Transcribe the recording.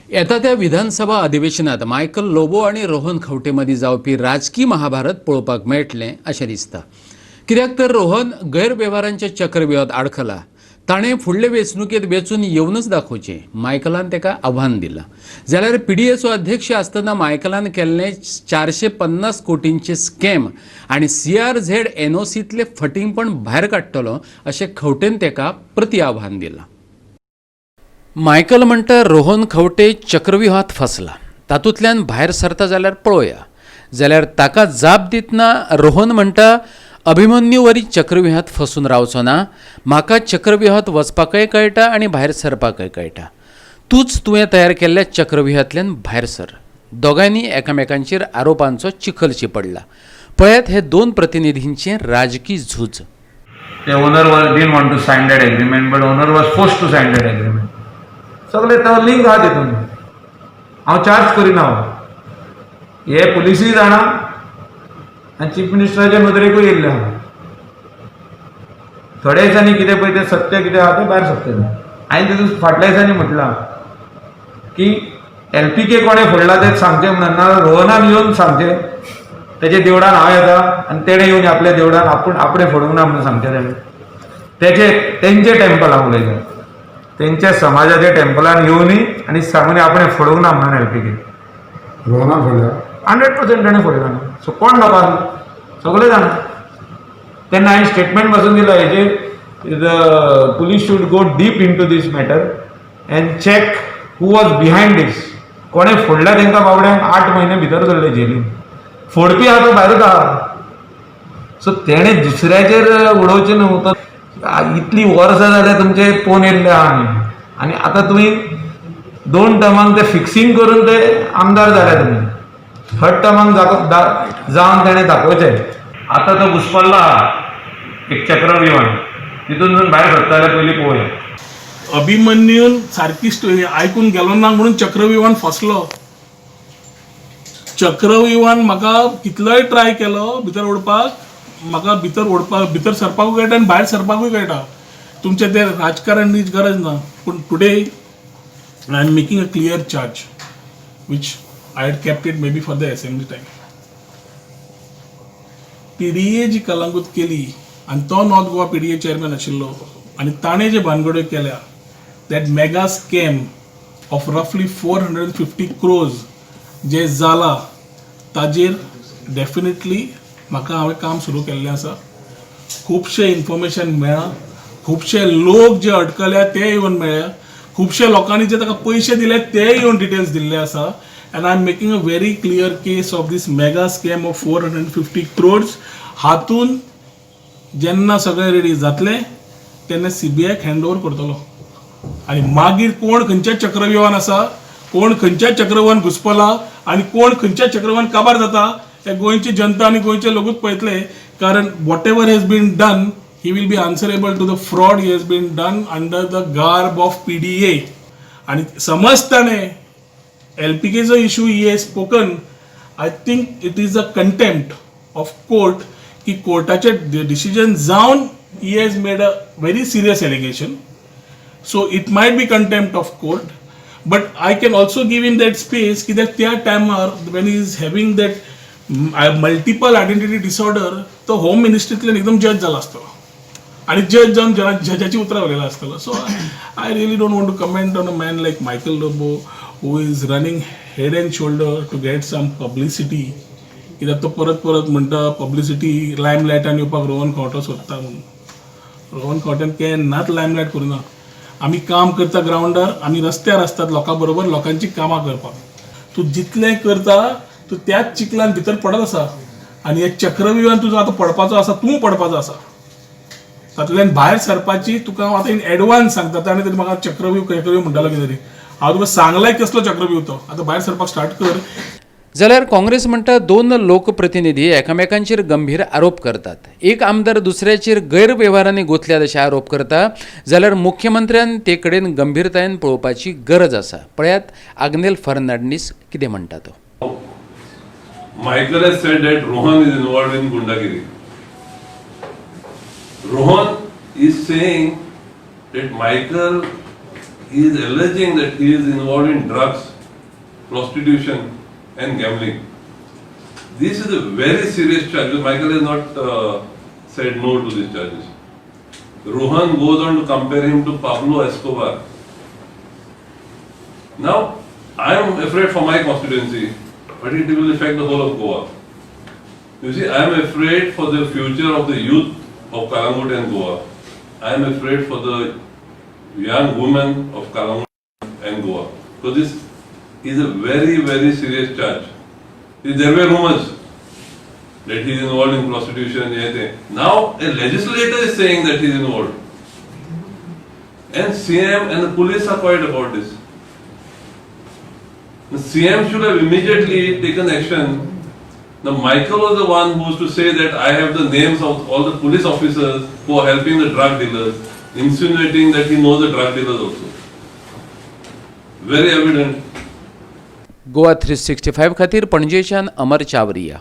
येता त्या विधानसभा अधिवेशनात मायकल लोबो आणि रोहन खंवटेमदीं जावपी राजकीय महाभारत पळोवपाक मेळटलें अशें दिसता. कित्याक तर रोहन गैरव्यवहारांच्या चक्रव्यूहात आडखला. ताणें फुडले वेंचणुकेंत वेंचून येवनच दाखोवचें मायकलान ताका आव्हान दिलां. जाल्यार पीडीएचो अध्यक्ष आसतना मायकलान केल्लें 450 कोटींचे स्कॅम आनी CRZ NOCतले फटींगपण भायर काडटलो अशें खंवटेन ताका प्रति आव्हान दिलां. मायकल म्हणटा रोहन खंवटे चक्रव्यूहात फसला. तातूंतल्यान भायर सरता जाल्यार पळोवया. जाल्यार ताका जाप दितना रोहन म्हणटा अभिमन्यू वरी चक्रव्यूहात फसून रावचो ना. म्हाका चक्रव्यूहात वचपाकय कळटा आनी भायर सरपाकय कळटा. तूंच तुवें तयार केल्ल्या चक्रव्यूहांतल्यान भायर सर. दोगांयनी एकामेकांचेर आरोपांचो चिखल शिपडला. पळयात हे दोन प्रतिनिधींचें राजकीय झूज. The owner didn't want to sign that agreement, but owner was forced to sign that agreement. सगळे तो लिंक आहा तितून. हांव चार्ज करिना. हे पुलिसूय जाणा आनी चीफ मिनिस्टराच्या नदरेकूय येयल्ले आहा. थोड्या दिसांनी कितें पळय तें सत्य कितें आहा तें भायर सरतलें. हांवें तितून फाटल्या दिसांनी म्हटलां की LPK कोणें फोडला तें सांगचें म्हणून ना, रोहनान येवन सांगचें तेजे देवळान हांव येता आनी तेणें येवन आपल्या देवळान आपणें फोडूंक ना म्हणून सांगचें तेणें. तेंचें टेंपल हांव उलयता. तेंच्या समाजाच्या टेंपलान येवनी आनी सांगून आपणें फोडूंक ना म्हणून LPK. रोहनान फोडल्या 100% ताणें फोडला. सो कोण नकार सगळे जाणा. तेन्ना हांवें स्टेटमेंट पासून दिलो हेजेर the police should go deep into this matter and check who was behind this. कोणें फोडला तांकां बाबड्यांक 8 म्हयने भितर धरले जेलीन. फोडपी आहा तो भायरूच आहा. सो तेणें दुसऱ्याचेर उडोवचें न्हू. तो इतली वर्सां जाल्यार तुमचे पोवन येयल्ले आहा आनी आतां तुमी 2 टर्मांक ते फिक्सिंग करून ते आमदार जाल्या तुमी. 3rd टर्मांक जावन तेणें दाखोवचें. आतां तो घुसपल्लो आहा एक चक्रव्यूहान. तितून भायर सरता जाल्यार पयलीं पळोवया. अभिमन्यून सारकी स्टोरी आयकून गेलो ना म्हणून चक्रव्यूहान फसलो. चक्रव्यूहान म्हाका कितलोय ट्राय केलो भितर ओडपाक. म्हाका भितर सरपाकूय कळटा आनी भायर सरपाकूय कळटा. तुमचें तें राजकारणाची गरज ना. पूण today I am making a clear charge which I had kept it may be for the assembly time. PDA जी कलंगूट केली आनी तो नॉर्थ गोवा PDA चेअरमॅन आशिल्लो आनी ताणें जे भानगड्यो केल्या दॅट मेगा स्कॅम ऑफ रफली 450 crores जे जाला ताजेर डेफिनेटली म्हाका हांवें काम सुरू केल्लें आसा. खुबशे इन्फॉर्मेशन मेळ्ळां. खुबशे लोक जे अडकल्या ते येवन मेळ्ळ्या. खुबशे लोकांनी जे ताका पयशे दिले ते येवन डिटेल्स दिल्ले आसा. And I am making a very clear case of this mega scam of 450 crores. हातून जेन्ना सगळें रेडी जातलें तेन्ना CBIक हँड ओवर करतलो. आनी मागीर कोण खंयच्या चक्रव्यूहान आसा, कोण खंयच्या चक्रव्यूहान घुसपला आनी कोण खंयच्या चक्रव्यूहान काबार जाता हे गोंयची जनता आनी गोंयचे लोकूच पळयतले. कारण whatever has been done he will be answerable to the fraud he has been done under the garb of PDA. आनी समज ताणें LPKचो issue he has spoken, I think it is a contempt of court की कोर्टाचे decision जावन he has made a very serious allegation. So it might be contempt of court. But I can also give in that space कित्याक त्या टायमार when he is having that multiple identity disorder तो home मिनिस्ट्रींतल्यान एकदम जज जाला आसतलो आनी जज जावन जजाची उतरां उलयला आसतलो. So I really don't want to comment on a man like Michael Lobo who is running head and shoulder to get some publicity. कित्याक तो परत म्हणटा पब्लिसिटी लायमलायटान येवपाक रोहन खंवटो सोदता म्हणून. रोहन खंवट्यान केन्नाच लायमलायट करुना. आमी काम करता ग्रावंडार, आमी रस्त्यार आसतात लोकां बरोबर लोकांची कामां करपाक. तूं जितलें करता तूं त्याच चिखलान भितर पडत आसा आनी हे चक्रव्यूहान तुजो आतां पडपाचो आसा. तूं पडपाचो आसा. तातूंतल्यान भायर सरपाची तुका हांव आतां इन एडवान्स सांगता. ताणें तरी म्हाका चक्रव्यूह म्हणटालो कितें तरी. हांव तुका सांगलाय कसलो चक्रव्यूह तो. आतां भायर सरपाक स्टार्ट कर. जाल्यार काँग्रेस म्हणटा 2 लोकप्रतिनिधी एकामेकांचेर गंभीर आरोप करतात. एक आमदार दुसऱ्याचेर गैरव्यवहारांनी गुंतल्यात अशे आरोप करता. जाल्यार मुख्यमंत्र्यान ते कडेन गंभीरतायेन पळोवपाची गरज आसा. पळयात आग्नेल फर्नांडीस कितें म्हणटा तो. Michael has said that Rohan is involved in Gundagiri. Rohan is saying that Michael he is alleging that he is involved in drugs, prostitution, and gambling. This is a very serious charge. Michael has not said no to these charges. Rohan goes on to compare him to Pablo Escobar. Now, I am afraid for my constituency, but it will affect the whole of Goa. You see, I am afraid for the future of the youth of Kalangut and Goa. I am afraid for the young women of Kalangut and Goa. So this is a very, very serious charge. There were rumors that he is involved in prostitution and anything. Now a legislator is saying that he is involved. And CM and the police are quiet about this. The CM should have immediately taken action. Now Michael was the one who was to say that I have the names of all the police officers who are helping the drug dealers, insinuating that he knows the drug dealers also. Very evident. Goa 365 खातीर पणजेच्यान अमर चावरिया.